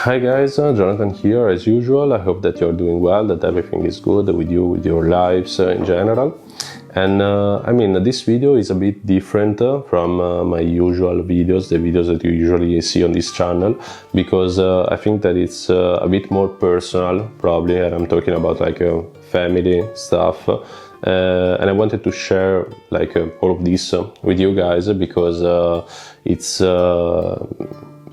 Hi guys, Jonathan here as usual. I hope that you're doing well, that everything is good with you, with your lives in general. And I mean, this video is a bit different from my usual videos, the videos that you usually see on this channel, because I think that it's a bit more personal, probably, and I'm talking about like family stuff. And I wanted to share like all of this with you guys because it's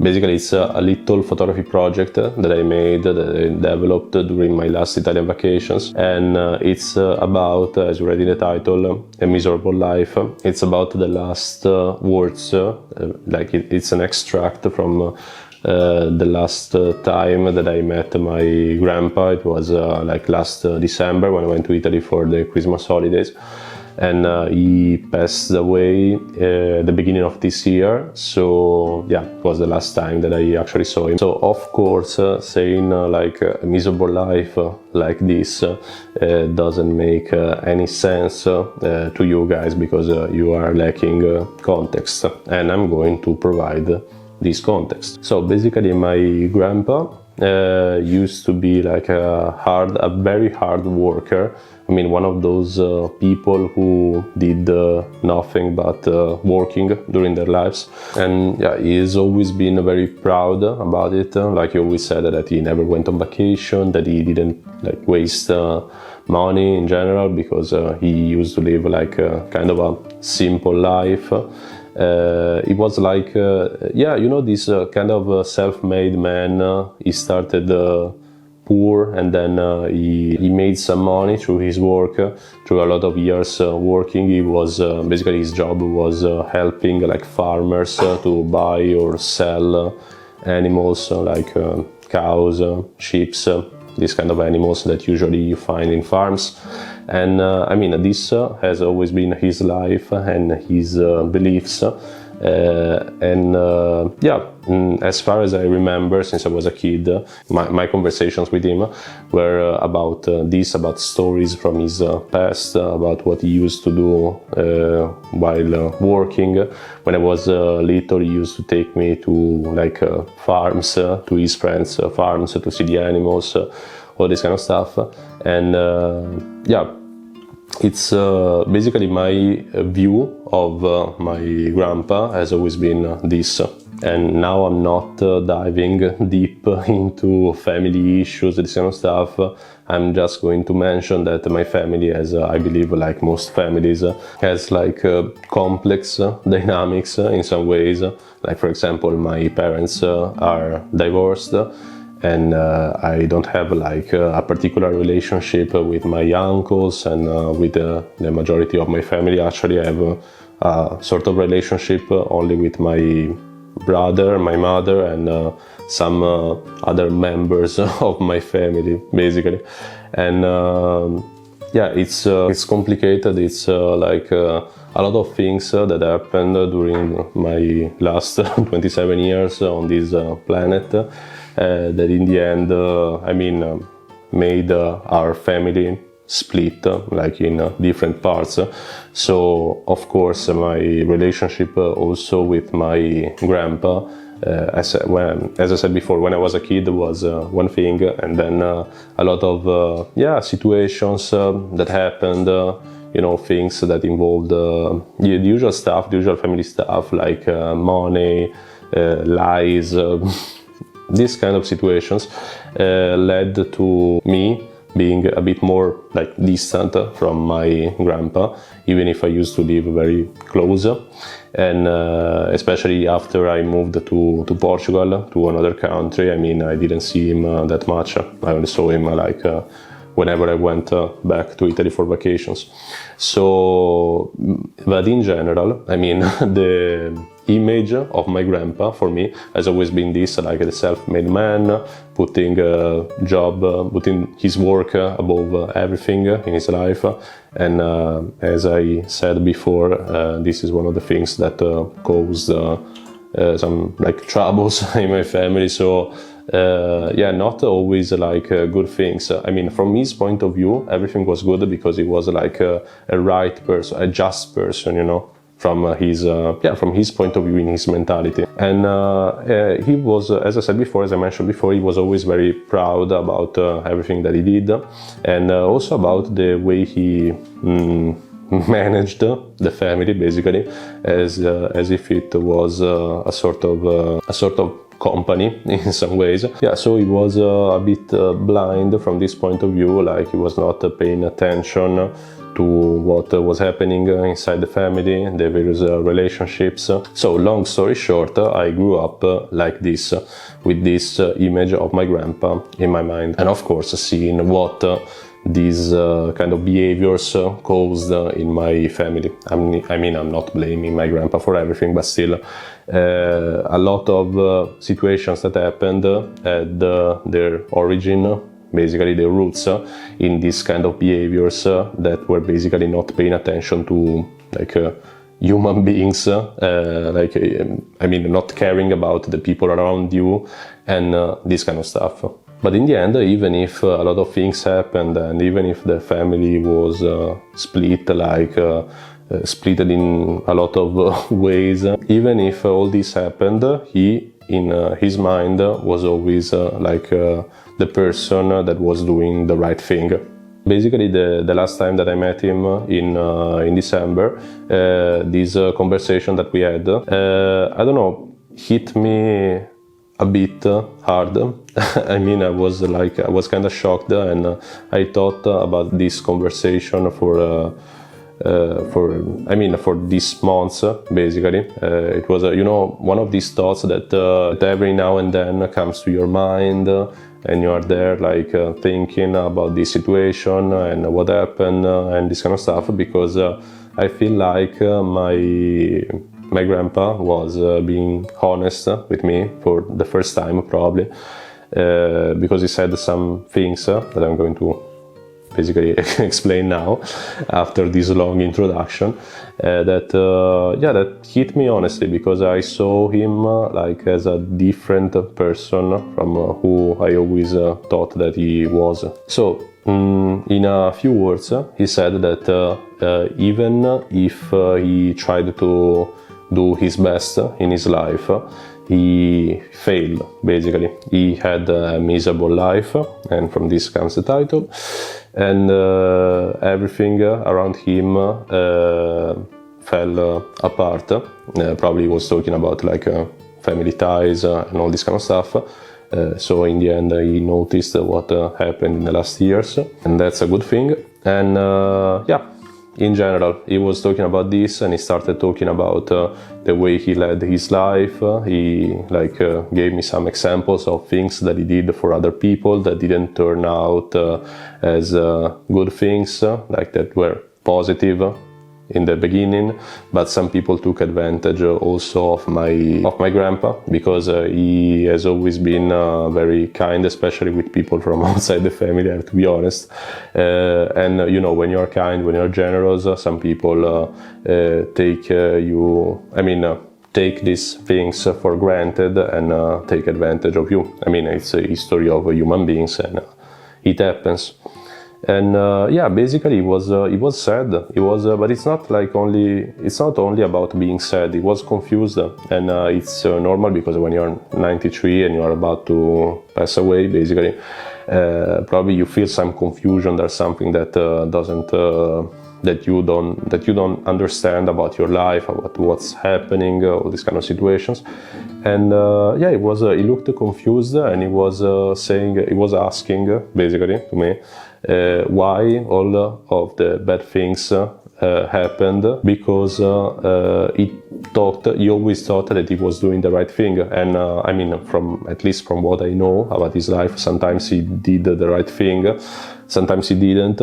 basically it's a little photography project that I made, that I developed during my last Italian vacations, and it's about, as you read in the title, A Miserable Life. It's about the last words, like it's an extract from the last time that I met my grandpa. It was like last December when I went to Italy for the Christmas holidays, and he passed away at the beginning of this year. So yeah, it was the last time that I actually saw him. So of course, saying like a miserable life like this doesn't make any sense to you guys, because you are lacking context, and I'm going to provide this context. So basically, my grandpa used to be like a very hard worker. I mean, one of those people who did nothing but working during their lives. And yeah, he's always been very proud about it. Like he always said that he never went on vacation, that he didn't like waste money in general, because he used to live like kind of a simple life. It was like, yeah, you know, this kind of self-made man. He started poor, and then he made some money through his work, through a lot of years working. He was basically, his job was helping like farmers to buy or sell animals like cows, sheep, these kind of animals that usually you find in farms. And I mean, this has always been his life and his beliefs. Yeah, as far as I remember, since I was a kid, my conversations with him were about this, about stories from his past, about what he used to do while working. When I was little, he used to take me to like farms, to his friends' farms, to see the animals, all this kind of stuff. And yeah, it's basically my view of my grandpa has always been this. And now I'm not diving deep into family issues, this kind of stuff. I'm just going to mention that my family has, I believe, like most families, has like complex dynamics in some ways. Like, for example, my parents are divorced, and I don't have like a particular relationship with my uncles, and with the majority of my family. Actually, I have a sort of relationship only with my brother, my mother, and some other members of my family, basically. And yeah, it's complicated. It's like a lot of things that happened during my last 27 years on this planet, that in the end, I mean, made our family split like in different parts. So of course my relationship also with my grandpa, as I said before, when I was a kid, was one thing, and then a lot of yeah, situations that happened, you know, things that involved the usual stuff, the usual family stuff, like money, lies, these kind of situations led to me being a bit more like distant from my grandpa, even if I used to live very close. And especially after I moved to Portugal, to another country, I mean, I didn't see him that much. I only saw him like whenever I went back to Italy for vacations. So, but in general, I mean, the image of my grandpa for me has always been this, like a self-made man, putting job, putting his work above everything in his life. And as I said before, this is one of the things that caused some like troubles in my family. So yeah, not always like good things. I mean, from his point of view, everything was good because he was like a right person, a just person, you know. from his point of view, in his mentality. And he was, as I said before, as I mentioned before, he was always very proud about everything that he did, and also about the way he managed the family, basically, as if it was a sort of company in some ways. Yeah, so he was a bit blind from this point of view, like he was not paying attention to what was happening inside the family, the various relationships. So long story short, I grew up like this, with this image of my grandpa in my mind, and of course seeing what these kind of behaviors caused in my family. I mean, I'm not blaming my grandpa for everything, but still, a lot of situations that happened had their origin, basically their roots, in this kind of behaviors that were basically not paying attention to, like, human beings, not caring about the people around you, and this kind of stuff. But in the end, even if a lot of things happened, and even if the family was split split in a lot of ways, even if all this happened, he, in his mind, was always the person that was doing the right thing. Basically, the last time that I met him in December, this conversation that we had, I don't know, hit me a bit hard. I mean, I was kind of shocked, and I thought about this conversation for these months, basically. It was, one of these thoughts that every now and then comes to your mind, and you are there thinking about this situation and what happened and this kind of stuff, because I feel like my grandpa was being honest with me for the first time, probably, because he said some things that I'm going to basically explain now after this long introduction, that hit me honestly, because I saw him as a different person from who I always thought that he was. So in a few words, he said that even if he tried to do his best in his life, he failed, basically. He had a miserable life, and from this comes the title, and everything around him fell apart. Probably he was talking about family ties and all this kind of stuff. So in the end, he noticed what happened in the last years, and that's a good thing. And in general, he was talking about this, and he started talking about the way he led his life. He gave me some examples of things that he did for other people that didn't turn out as good things, that were positive in the beginning, but some people took advantage also of my grandpa, because he has always been very kind, especially with people from outside the family, I have to be honest. And when you're kind, when you're generous, some people take these things for granted and take advantage of you. I mean, it's a history of human beings, and it happens. And basically, it was sad. It was, but it's not only about being sad. It was confused, and it's normal, because when you're 93 and you're about to pass away, basically, probably you feel some confusion. There's something that that you don't understand about your life, about what's happening, all these kind of situations. And he looked confused, and he was asking basically to me why all of the bad things happened, because he always thought that he was doing the right thing. And at least from what I know about his life, sometimes he did the right thing, sometimes he didn't,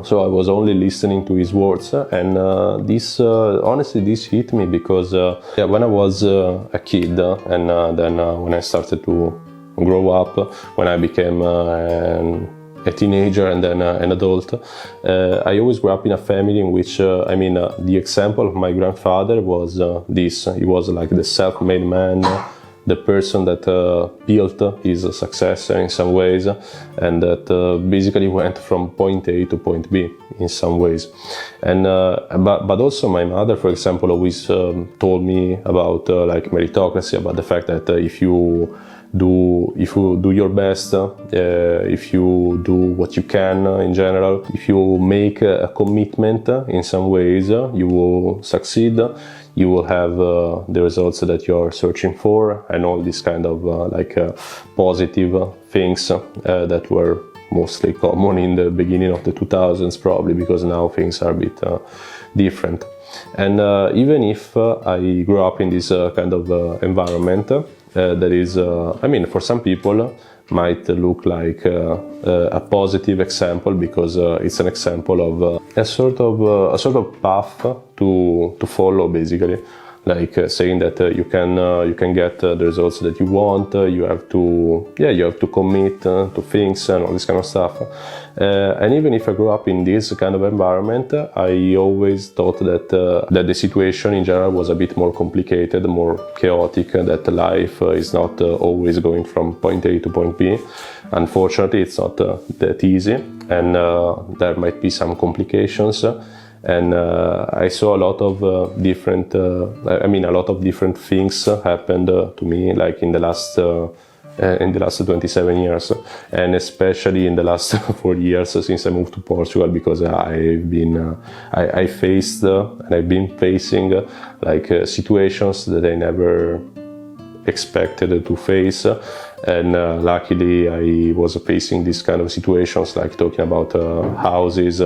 so I was only listening to his words. And this honestly, this hit me, because when I was a kid, and then when I started to grow up, when I became a teenager and then an adult, I always grew up in a family in which, the example of my grandfather was this. He was like the self-made man, the person that built his success in some ways, and that basically went from point A to point B in some ways. And but also my mother, for example, always told me about like meritocracy, about the fact that if you do your best, if you do what you can in general, if you make a commitment in some ways, you will succeed, you will have the results that you're searching for, and all these kind of positive things that were mostly common in the beginning of the 2000s, probably, because now things are a bit different. And even if I grew up in this kind of environment, that is, I mean, for some people might look like a positive example, because it's an example of a sort of path to follow, basically, like saying that you can get the results that you want. You have to commit to things and all this kind of stuff. And even if I grew up in this kind of environment, I always thought that the situation in general was a bit more complicated, more chaotic, that life is not always going from point A to point B. Unfortunately, it's not that easy, and there might be some complications. And I saw a lot of different, a lot of different things happened to me, like in the last 27 years, and especially in the last 4 years since I moved to Portugal, because I faced and I've been facing situations that I never expected to face. And luckily I was facing these kind of situations, like talking about houses,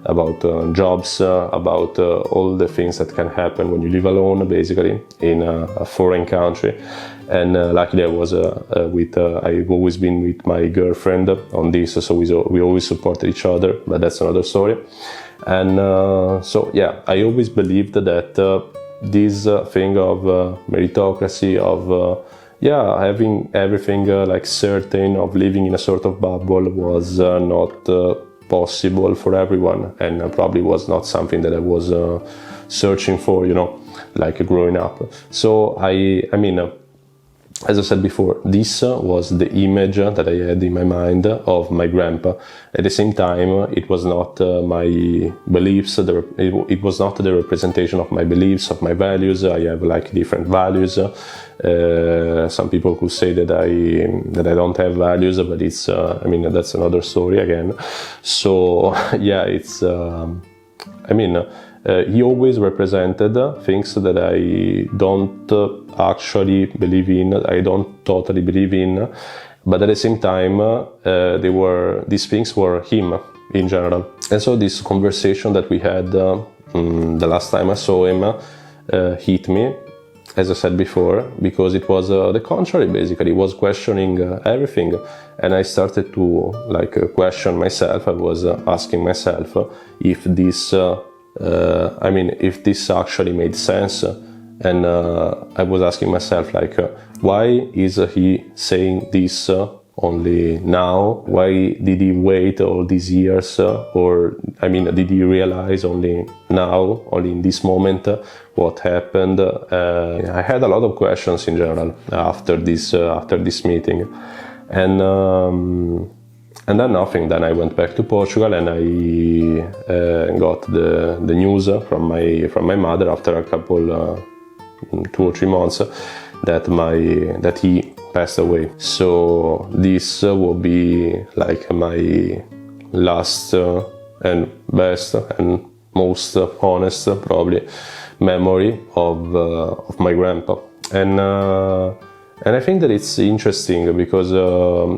about jobs, about all the things that can happen when you live alone, basically, in a foreign country. And luckily I've always been with my girlfriend on this, so we always supported each other, but that's another story. And so yeah, I always believed that this thing of meritocracy, of having everything certain, of living in a sort of bubble, was not possible for everyone, and probably was not something that I was searching for, growing up. So as I said before, this was the image that I had in my mind of my grandpa. At the same time, it was not my beliefs, it was not the representation of my beliefs, of my values. I have different values. Some people could say that I don't have values, but it's, that's another story again. So yeah, it's, he always represented things that I don't actually believe in, I don't totally believe in, but at the same time, these things were him in general. And so this conversation that we had the last time I saw him hit me, as I said before, because it was the contrary, basically. It was questioning everything, and I started to question myself. I was asking myself if this if this actually made sense, and I was asking myself why is he saying this only now? Why did he wait all these years? Or did he realize only now, only in this moment, what happened? I had a lot of questions in general after this meeting, and then nothing. Then I went back to Portugal, and I got the news from my mother after a couple 2 or 3 months that he passed away. So this will be my last and best and most honest probably memory of my grandpa. And I think that it's interesting because,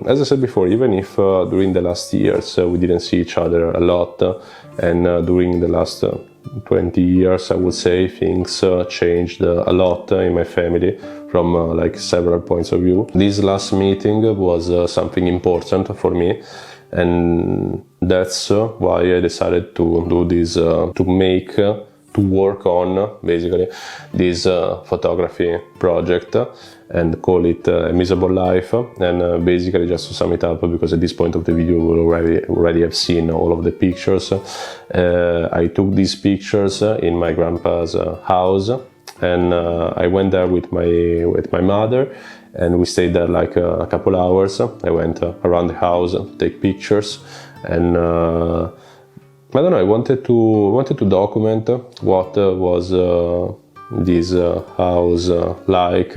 as I said before, even if during the last years we didn't see each other a lot, and during the last 20 years, I would say, things changed a lot in my family from several points of view. This last meeting was something important for me, and that's why I decided to do this, to work on basically this photography project and call it A Miserable Life. And basically, just to sum it up, because at this point of the video you will already have seen all of the pictures, I took these pictures in my grandpa's house, and I went there with my mother, and we stayed there like a couple hours. I went around the house, take pictures, and I don't know, I wanted to document what was this house like,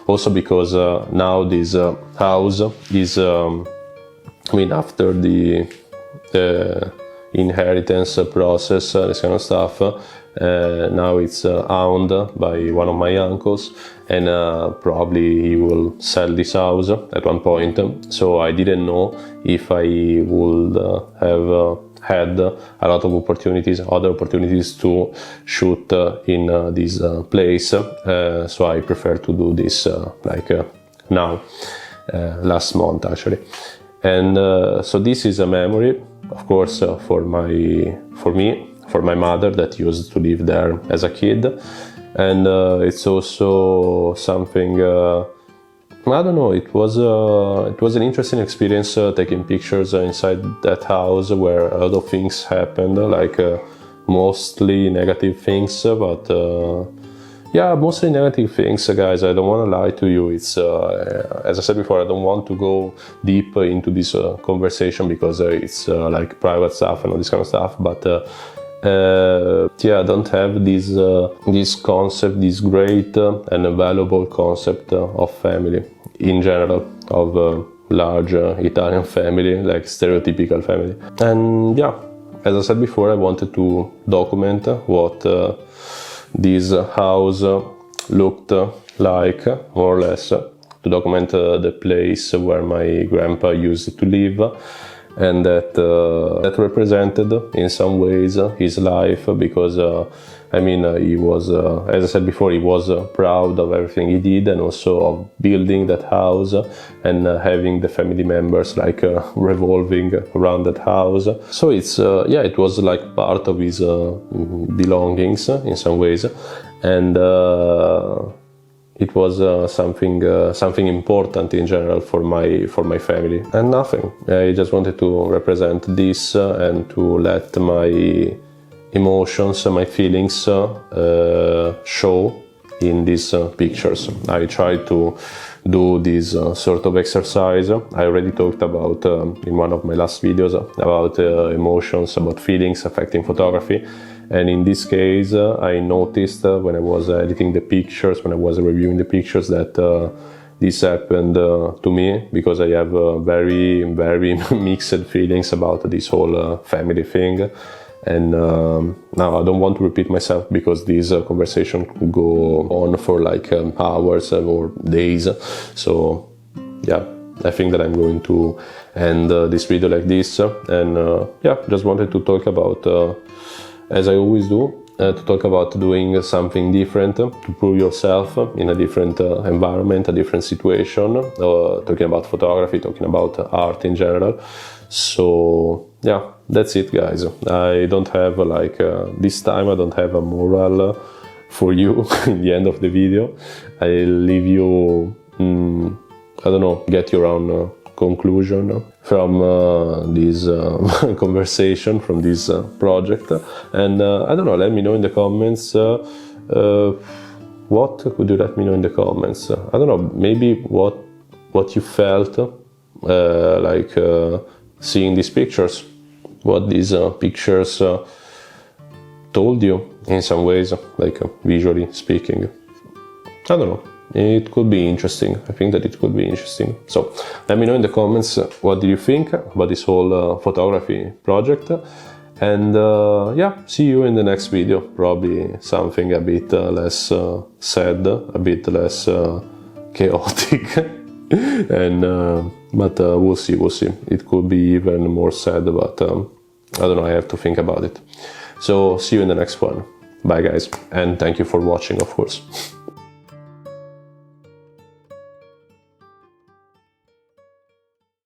also because now this house is, I mean, after the inheritance process, this kind of stuff, now it's owned by one of my uncles, and probably he will sell this house at one point. So I didn't know if I would have had a lot of opportunities, other opportunities to shoot in this place. So I prefer to do this now, last month actually. And so this is a memory, of course, for me, for my mother that used to live there as a kid. And it's also something, I don't know, it was an interesting experience taking pictures inside that house where a lot of things happened, like mostly negative things, but yeah, mostly negative things, guys. I don't want to lie to you. It's as I said before, I don't want to go deep into this conversation because it's like private stuff and all this kind of stuff, but yeah, I don't have this concept, this great and valuable concept of family in general, of large Italian family, like stereotypical family. And yeah, as I said before, I wanted to document what this house looked like, more or less, to document the place where my grandpa used to live, and that represented in some ways his life, because I mean, he was, as I said before, he was proud of everything he did, and also of building that house and having the family members like revolving around that house. So it's yeah, it was like part of his belongings in some ways, and it was something important in general for my family. And nothing, I just wanted to represent this and to let my emotions, my feelings show in these pictures. I tried to do this sort of exercise. I already talked about in one of my last videos about emotions, about feelings affecting photography. And in this case, I noticed when I was editing the pictures, when I was reviewing the pictures, that this happened to me, because I have very, very mixed feelings about this whole family thing. And now I don't want to repeat myself, because this conversation could go on for like hours or days. So yeah, I think that I'm going to end this video like this. And yeah, just wanted to talk about, as I always do, to talk about doing something different, to prove yourself in a different environment, a different situation, talking about photography, talking about art in general. So yeah, that's it, guys. I don't have like this time I don't have a moral for you in the end of the video. I'll leave you I don't know, get your own conclusion from this conversation, from this project. And I don't know, let me know in the comments, what could you let me know in the comments? I don't know, maybe what you felt like seeing these pictures, what these pictures told you in some ways, like visually speaking. I don't know, it could be interesting. I think that it could be interesting. So let me know in the comments what do you think about this whole photography project. And yeah, see you in the next video. Probably something a bit less sad, a bit less chaotic. And but we'll see. It could be even more sad, but I don't know, I have to think about it. So see you in the next one. Bye, guys, and thank you for watching, of course.